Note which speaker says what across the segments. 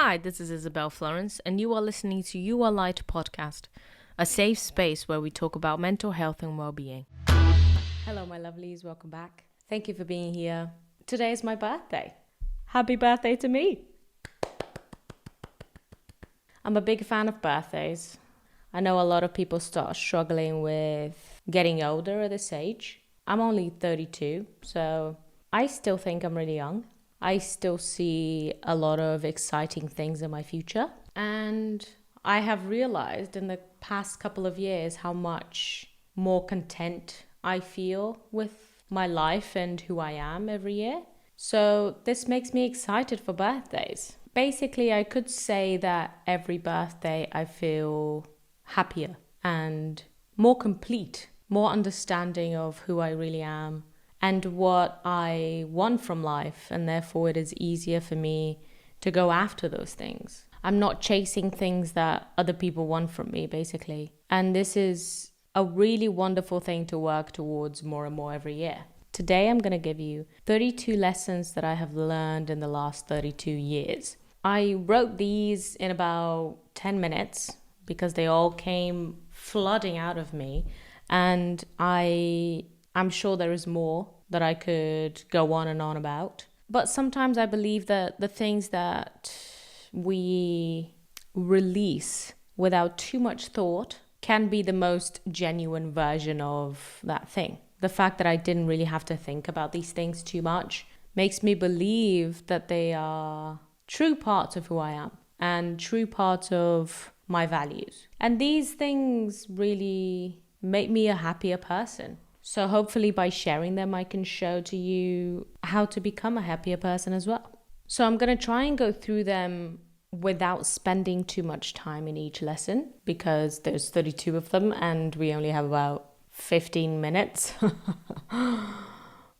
Speaker 1: Hi, this is Isabel Florence, and you are listening to You Are Light podcast, a safe space where we talk about mental health and well-being. Hello, my lovelies. Welcome back. Thank you for being here. Today is my birthday. Happy birthday to me. I'm a big fan of birthdays. I know a lot of people start struggling with getting older at this age. I'm only 32, so I still think I'm really young. I still see a lot of exciting things in my future. And I have realized in the past couple of years how much more content I feel with my life and who I am every year. So this makes me excited for birthdays. Basically, I could say that every birthday I feel happier and more complete, more understanding of who I really am and what I want from life, and therefore it is easier for me to go after those things. I'm not chasing things that other people want from me, basically. And this is a really wonderful thing to work towards more and more every year. Today I'm going to give you 32 lessons that I have learned in the last 32 years. I wrote these in about 10 minutes because they all came flooding out of me, and I'm sure there is more that I could go on and on about. But sometimes I believe that the things that we release without too much thought can be the most genuine version of that thing. The fact that I didn't really have to think about these things too much makes me believe that they are true parts of who I am and true parts of my values. And these things really make me a happier person. So hopefully by sharing them, I can show to you how to become a happier person as well. So I'm going to try and go through them without spending too much time in each lesson because there's 32 of them and we only have about 15 minutes.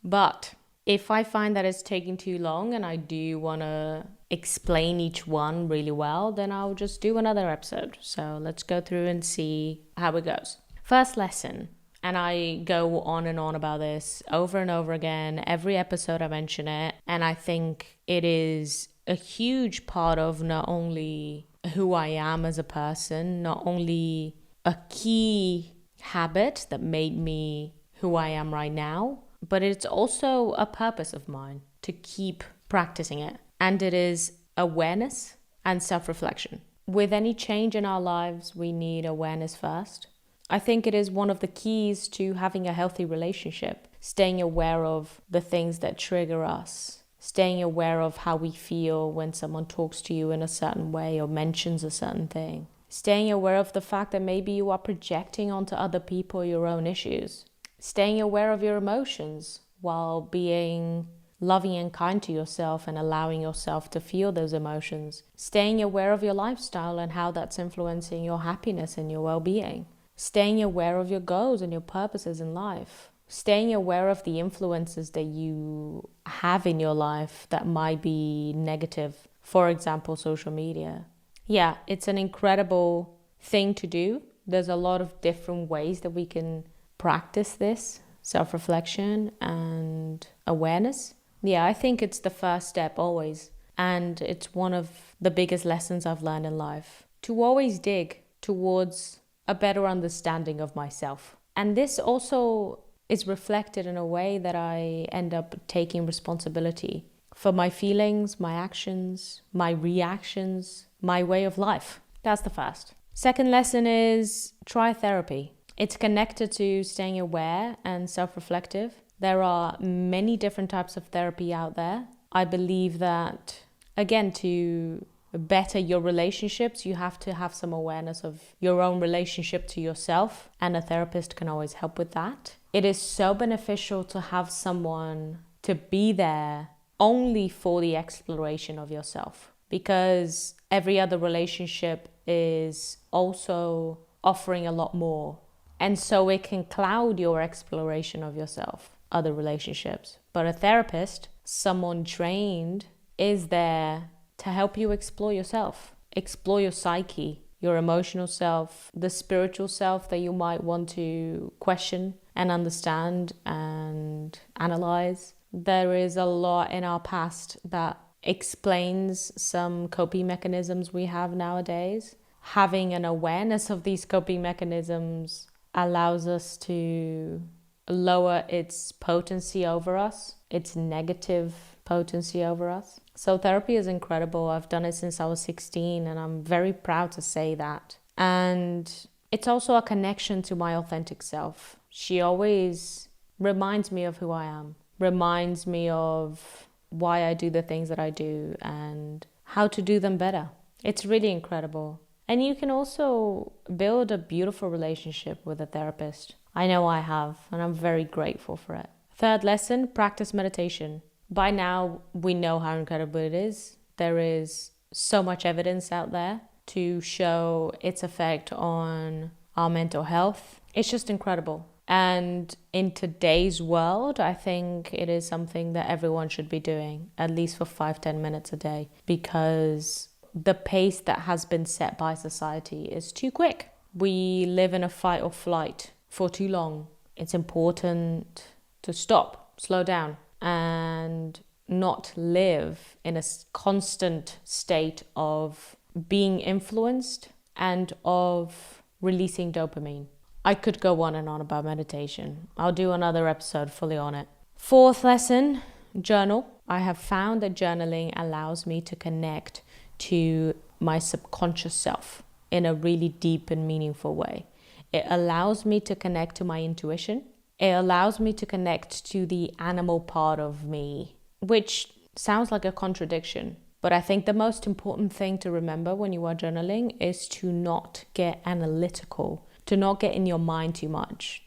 Speaker 1: But if I find that it's taking too long and I do want to explain each one really well, then I'll just do another episode. So let's go through and see how it goes. First lesson. And I go on and on about this over and over again. Every episode I mention it. And I think it is a huge part of not only who I am as a person, not only a key habit that made me who I am right now, but it's also a purpose of mine to keep practicing it. And it is awareness and self-reflection. With any change in our lives, we need awareness first. I think it is one of the keys to having a healthy relationship, staying aware of the things that trigger us, staying aware of how we feel when someone talks to you in a certain way or mentions a certain thing, staying aware of the fact that maybe you are projecting onto other people your own issues, staying aware of your emotions while being loving and kind to yourself and allowing yourself to feel those emotions, staying aware of your lifestyle and how that's influencing your happiness and your well-being. Staying aware of your goals and your purposes in life. Staying aware of the influences that you have in your life that might be negative. For example, social media. Yeah, it's an incredible thing to do. There's a lot of different ways that we can practice this self-reflection and awareness. Yeah, I think it's the first step always. And it's one of the biggest lessons I've learned in life. To always dig towards a better understanding of myself. And this also is reflected in a way that I end up taking responsibility for my feelings, my actions, my reactions, my way of life. That's the first. Second lesson is try therapy. It's connected to staying aware and self-reflective. There are many different types of therapy out there. I believe that, again, to better your relationships, you have to have some awareness of your own relationship to yourself, and a therapist can always help with that. It is so beneficial to have someone to be there only for the exploration of yourself, because every other relationship is also offering a lot more, and so it can cloud your exploration of yourself, other relationships. But a therapist, someone trained, is there to help you explore yourself, explore your psyche, your emotional self, the spiritual self that you might want to question and understand and analyze. There is a lot in our past that explains some coping mechanisms we have nowadays. Having an awareness of these coping mechanisms allows us to lower its potency over us, its negative potency over us. So therapy is incredible. I've done it since I was 16 and I'm very proud to say that. And it's also a connection to my authentic self. She always reminds me of who I am, reminds me of why I do the things that I do and how to do them better. It's really incredible. And you can also build a beautiful relationship with a therapist. I know I have, and I'm very grateful for it. Third lesson, practice meditation. By now, we know how incredible it is. There is so much evidence out there to show its effect on our mental health. It's just incredible. And in today's world, I think it is something that everyone should be doing, at least for 5-10 minutes a day, because the pace that has been set by society is too quick. We live in a fight or flight for too long. It's important to stop, slow down, and not live in a constant state of being influenced and of releasing dopamine. I could go on and on about meditation. I'll do another episode fully on it. Fourth lesson, journal. I have found that journaling allows me to connect to my subconscious self in a really deep and meaningful way. It allows me to connect to my intuition. It allows me to connect to the animal part of me, which sounds like a contradiction. But I think the most important thing to remember when you are journaling is to not get analytical, to not get in your mind too much,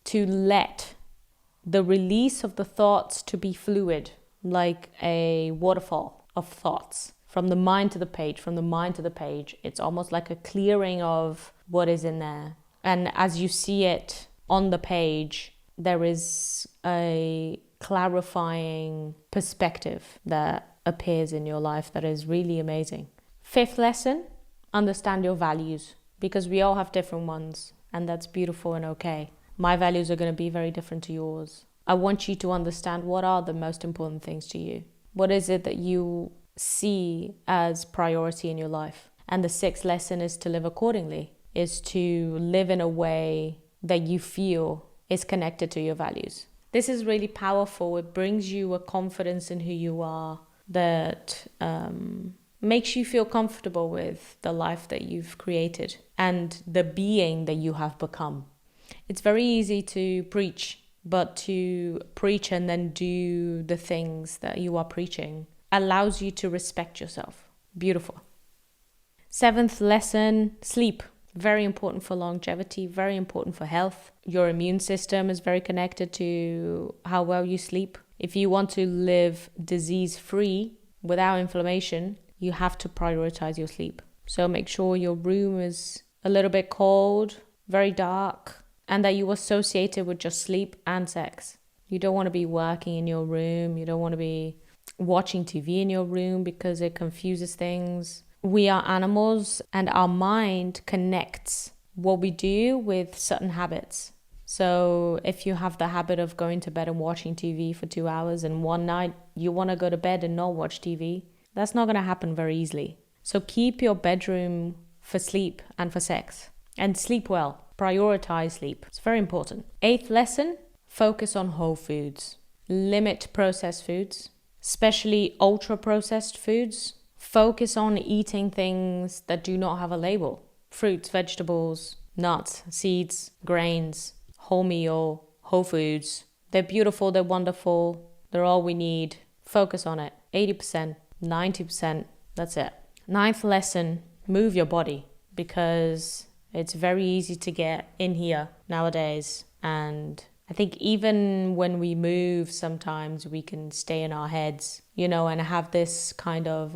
Speaker 1: to let the release of the thoughts to be fluid, like a waterfall of thoughts. From the mind to the page, from the mind to the page. It's almost like a clearing of what is in there. And as you see it on the page, there is a clarifying perspective that appears in your life that is really amazing. Fifth lesson, understand your values, because we all have different ones, and that's beautiful and okay. My values are going to be very different to yours. I want you to understand what are the most important things to you. What is it that you see as priority in your life? And the sixth lesson is to live accordingly, is to live in a way that you feel is connected to your values. This is really powerful. It brings you a confidence in who you are that makes you feel comfortable with the life that you've created and the being that you have become. It's very easy to preach, but to preach and then do the things that you are preaching allows you to respect yourself. Beautiful. Seventh lesson, sleep. Very important for longevity, very important for health. Your immune system is very connected to how well you sleep. If you want to live disease-free without inflammation, you have to prioritize your sleep. So make sure your room is a little bit cold, very dark, and that you associate it with just sleep and sex. You don't want to be working in your room. You don't want to be watching TV in your room because it confuses things. We are animals and our mind connects what we do with certain habits. So if you have the habit of going to bed and watching TV for 2 hours and one night you want to go to bed and not watch TV, that's not going to happen very easily. So keep your bedroom for sleep and for sex. And sleep well. Prioritize sleep. It's very important. Eighth lesson, focus on whole foods. Limit processed foods, especially ultra-processed foods. Focus on eating things that do not have a label. Fruits, vegetables, nuts, seeds, grains, wholemeal, whole foods. They're beautiful, they're wonderful, they're all we need. Focus on it. 80%, 90%, that's it. Ninth lesson, move your body, because it's very easy to get in here nowadays. And I think even when we move, sometimes we can stay in our heads, and have this kind of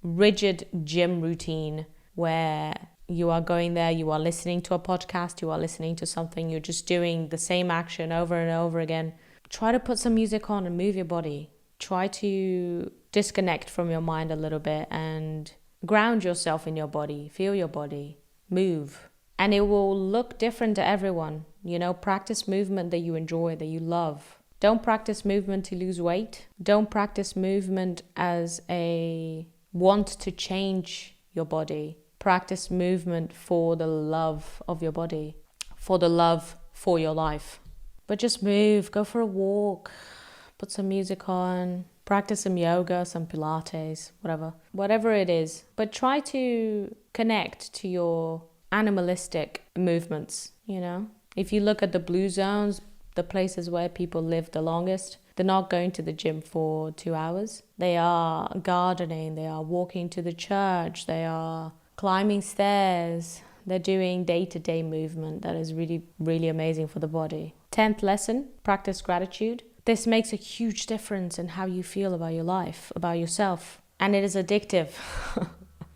Speaker 1: rigid gym routine where you are going there, you are listening to a podcast, you are listening to something, you're just doing the same action over and over again. Try to put some music on and move your body. Try to disconnect from your mind a little bit and ground yourself in your body, feel your body, move. And it will look different to everyone. Practice movement that you enjoy, that you love. Don't practice movement to lose weight. Don't practice movement as a want to change your body. Practice movement for the love of your body, for the love for your life. But just move, go for a walk, put some music on, practice some yoga, some Pilates, whatever it is. But try to connect to your animalistic movements, you know. If you look at the blue zones, the places where people live the longest, they're not going to the gym for 2 hours. They are gardening, they are walking to the church, they are climbing stairs. They're doing day-to-day movement that is really, really amazing for the body. 10th lesson, practice gratitude. This makes a huge difference in how you feel about your life, about yourself. And it is addictive.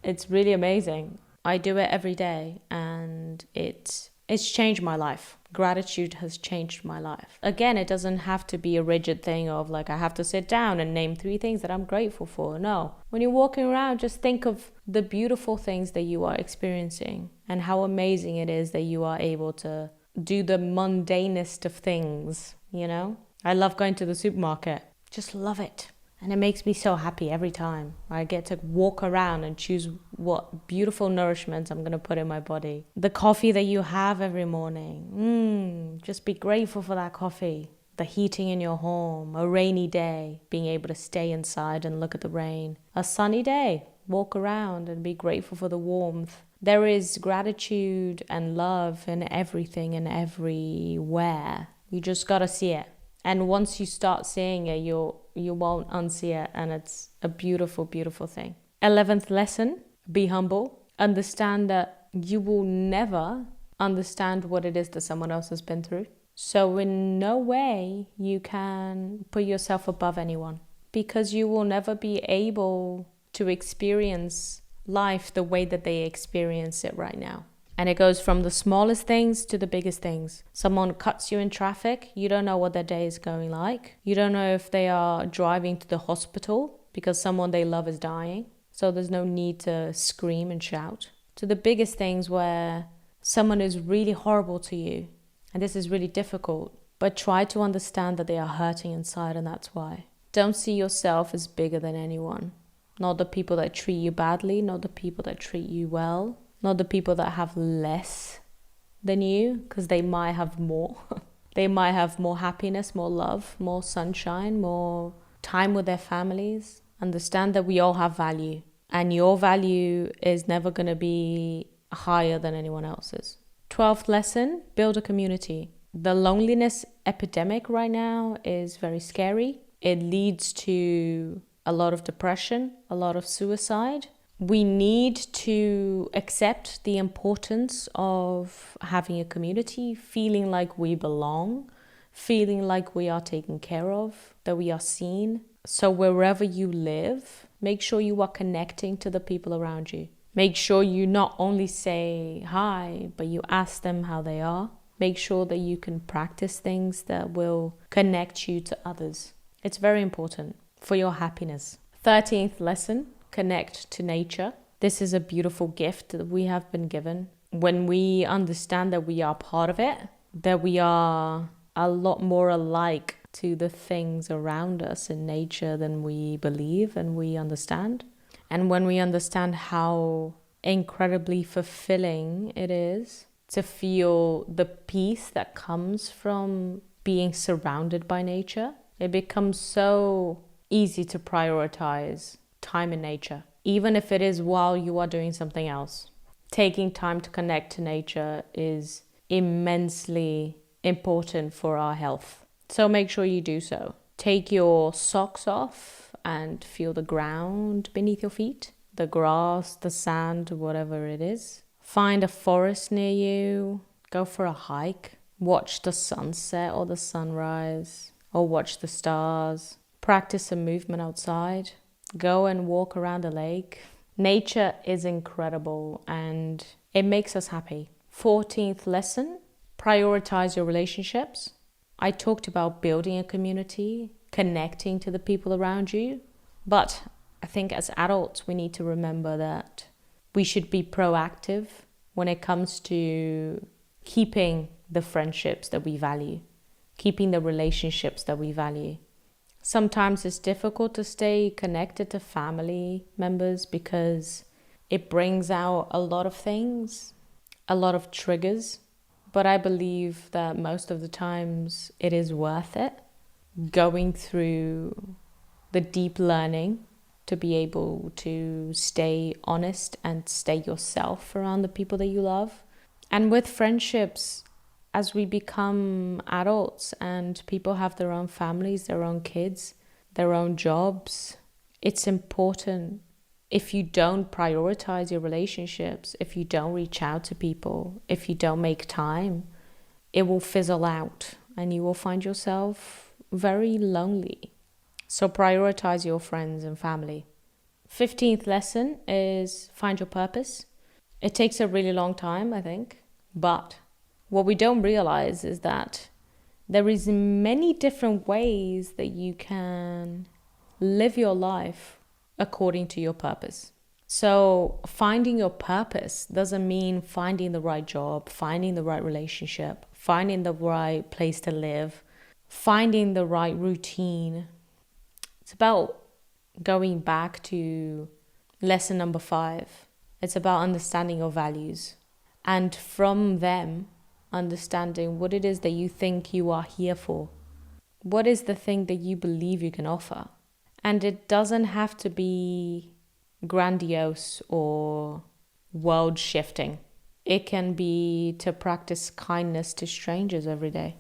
Speaker 1: It's really amazing. I do it every day and it's changed my life. Gratitude has changed my life. Again, it doesn't have to be a rigid thing of like I have to sit down and name 3 things that I'm grateful for. No. When you're walking around, just think of the beautiful things that you are experiencing and how amazing it is that you are able to do the mundanest of things, you know? I love going to the supermarket. Just love it. And it makes me so happy every time. I get to walk around and choose what beautiful nourishment I'm going to put in my body. The coffee that you have every morning. Just be grateful for that coffee. The heating in your home. A rainy day. Being able to stay inside and look at the rain. A sunny day. Walk around and be grateful for the warmth. There is gratitude and love in everything and everywhere. You just got to see it. And once you start seeing it, you won't unsee it. And it's a beautiful, beautiful thing. 11th lesson, be humble. Understand that you will never understand what it is that someone else has been through. So in no way you can put yourself above anyone. Because you will never be able to experience life the way that they experience it right now. And it goes from the smallest things to the biggest things. Someone cuts you in traffic, you don't know what their day is going like. You don't know if they are driving to the hospital because someone they love is dying. So there's no need to scream and shout. To the biggest things where someone is really horrible to you. And this is really difficult. But try to understand that they are hurting inside and that's why. Don't see yourself as bigger than anyone. Not the people that treat you badly, not the people that treat you well. Not the people that have less than you, because they might have more. They might have more happiness, more love, more sunshine, more time with their families. Understand that we all have value. And your value is never going to be higher than anyone else's. 12th lesson, build a community. The loneliness epidemic right now is very scary. It leads to a lot of depression, a lot of suicide. We need to accept the importance of having a community, feeling like we belong, feeling like we are taken care of, that we are seen. So wherever you live, make sure you are connecting to the people around you. Make sure you not only say hi, but you ask them how they are. Make sure that you can practice things that will connect you to others. It's very important for your happiness. 13th lesson. Connect to nature. This is a beautiful gift that we have been given. When we understand that we are part of it, that we are a lot more alike to the things around us in nature than we believe and we understand. And when we understand how incredibly fulfilling it is to feel the peace that comes from being surrounded by nature, it becomes so easy to prioritize time in nature, even if it is while you are doing something else. Taking time to connect to nature is immensely important for our health. So make sure you do so. Take your socks off and feel the ground beneath your feet, the grass, the sand, whatever it is. Find a forest near you. Go for a hike. Watch the sunset or the sunrise, or watch the stars. Practice some movement outside. Go and walk around a lake. Nature is incredible and it makes us happy. 14th lesson, prioritize your relationships. I talked about building a community, connecting to the people around you. But I think as adults, we need to remember that we should be proactive when it comes to keeping the friendships that we value. keeping the relationships that we value. Sometimes it's difficult to stay connected to family members because it brings out a lot of things, a lot of triggers. But I believe that most of the times it is worth it, going through the deep learning to be able to stay honest and stay yourself around the people that you love. And with friendships, as we become adults and people have their own families, their own kids, their own jobs, it's important, if you don't prioritize your relationships, if you don't reach out to people, if you don't make time, it will fizzle out and you will find yourself very lonely. So prioritize your friends and family. 15th lesson is find your purpose. It takes a really long time, I think. But what we don't realize is that there is many different ways that you can live your life according to your purpose. So finding your purpose doesn't mean finding the right job, finding the right relationship, finding the right place to live, finding the right routine. It's about going back to lesson number 5. It's about understanding your values and from them understanding what it is that you think you are here for. What is the thing that you believe you can offer? And it doesn't have to be grandiose or world shifting. It can be to practice kindness to strangers every day.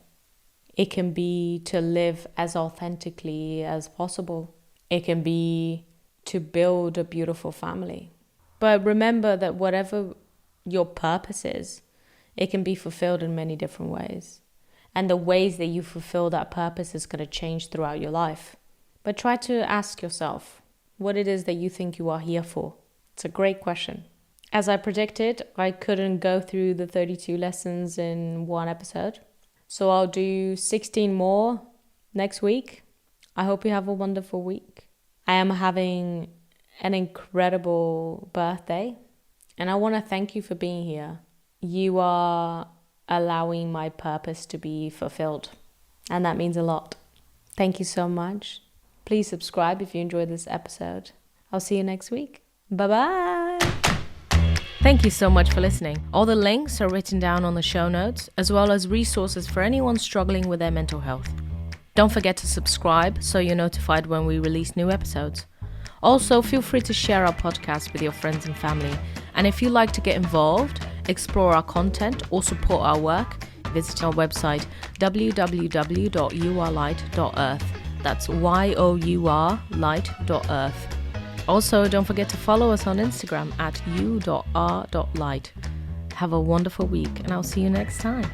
Speaker 1: It can be to live as authentically as possible. It can be to build a beautiful family. But remember that whatever your purpose is, it can be fulfilled in many different ways. And the ways that you fulfill that purpose is going to change throughout your life. But try to ask yourself what it is that you think you are here for. It's a great question. As I predicted, I couldn't go through the 32 lessons in one episode. So I'll do 16 more next week. I hope you have a wonderful week. I am having an incredible birthday, and I want to thank you for being here. You are allowing my purpose to be fulfilled, and that means a lot. Thank you so much. Please subscribe if you enjoyed this episode. I'll see you next week. Bye-bye. Thank you so much for listening. All the links are written down on the show notes, as well as resources for anyone struggling with their mental health. Don't forget to subscribe so you're notified when we release new episodes. Also, feel free to share our podcast with your friends and family. And if you'd like to get involved, explore our content or support our work, visit our website www.yourlight.earth. That's yourlight.earth. Also, don't forget to follow us on Instagram at u.r.light. Have a wonderful week, and I'll see you next time.